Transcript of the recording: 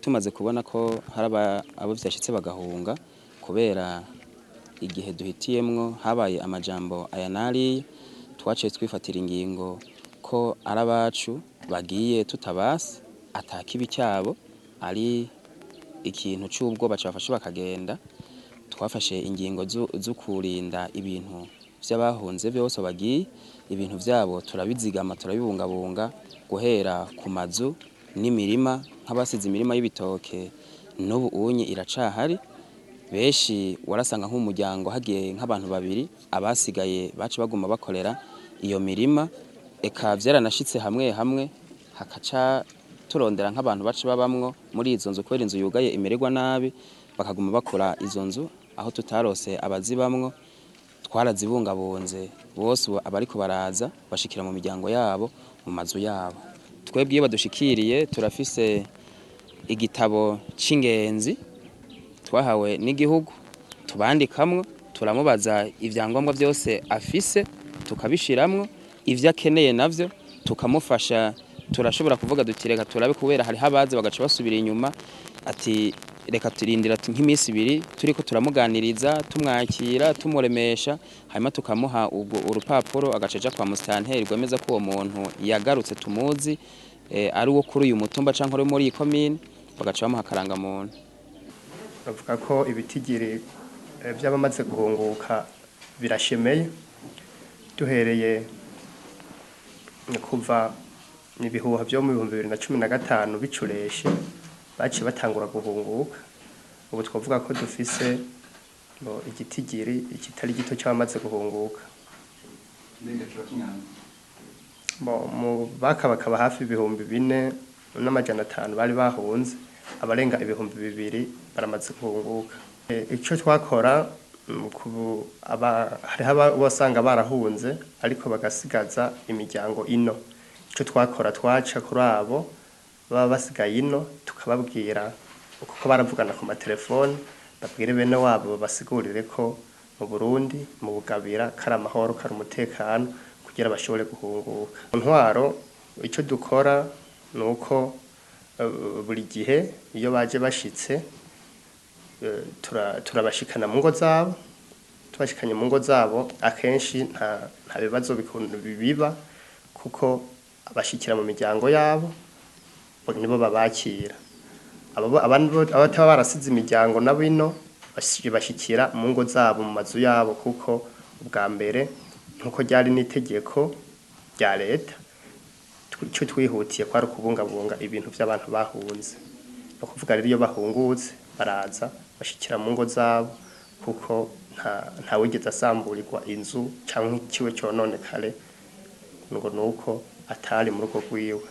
Tumaze kubona ko haraba abo vyashitse bagahunga kubera igihe duhitiyemwo habaye amajambo aya nariya, twaciye twifatira ingingo ko ari abacu bagiye tutabase, ata kibi cyabo, ari ikintu c'ubwoba cabafashe bakagenda. Twafashe ingingo zo kurinda ibintu vy'abahunze vyose bagiye, ibintu vyabo turabizigama turabibungabunga guhera ku mazu n'imirima, nk'abasize imirima y'ibitoke n'ubu unye iracahari. Benshi warasanga nk'umuryango hagiye nk'abantu babiri, abasigaye baci baguma bakorera iyo mirima, eka vyaranashitse hamwe hamwe hakaca turondera nk'abantu baci babamwo muri izo nzu kubera inzu yugaye imererwa nabi, bakaguma bakora izo nzu aho tutarose abazibamwo. Twarazibungabunze bose abariko baraza bashikira mu miryango yabo mu mazu yabo. Twebwe iyo badushikiriye turafise igitabo c'ingenzi twahawe n'igihugu tubandikamwo, turamubaza ivyangombwa vyose afise tukabishiramwo, ivyo akeneye navyo tukamufasha. Turashobora kuvuga duti reka turabe kubera hari habaze bagaca basubira inyuma, ati reka turindira nk'imisi ibiri turiko turamuganiriza, tumwakira, tumuremesha, hanyuma tukamuha urupapuro agacaja kwa musitanteri rwemeza ko uwo muntu yagarutse tumuzi, ari uwo kuri uyu mutumba canke ari muri iyi komine, bagaca bamuha akarangamuntu. Bavuga ko ibitigiri vy'abamaze guhunguka birashemeye, duhereye kuva ibihuha vyo mu 2015 bicureshe baciye batangura guhunguka. Ubu twavuga ko dufise igitigiri ikitari gito cy'abamaze guhunguka. Mu bakaba hafi 4,500 bari bahunze, abarenga 2,000 baramaze guhunguka. Ico twakora hariho wasanga barahunze ariko bagasigaza imiryango ino. Ico twakora twaca kuri abo baba basigaye ino tukababwira uko baravugana ku matelefone, babwire bene wabo basigurire ko mu Burundi mu Bugabira kari amahoro kari umutekano kugira bashobore guhunguka. Ntwaro ico dukora nuko buri gihe iyo baje bashitse turabashikana mu ngo zabo, tubashikanye mu ngo zabo akenshi nta bibazo biba kuko abashikira mu miryango yabo nibo babakira. Abataba barasize imiryango nabo ino bashikira mu ngo zabo mu mazu yabo, kuko ubwa mbere nkuko ryari n'itegeko rya leta, ico twihutiye kwari kubungabunga ibintu by'abantu bahunze. No kuvuga rero iyo bahungutse baraza bashikira mu ngo zabo, kuko nta wigeze asamburirwa inzu canke ikiwe cononekare ngo nuko atari mu rugo rwiwe.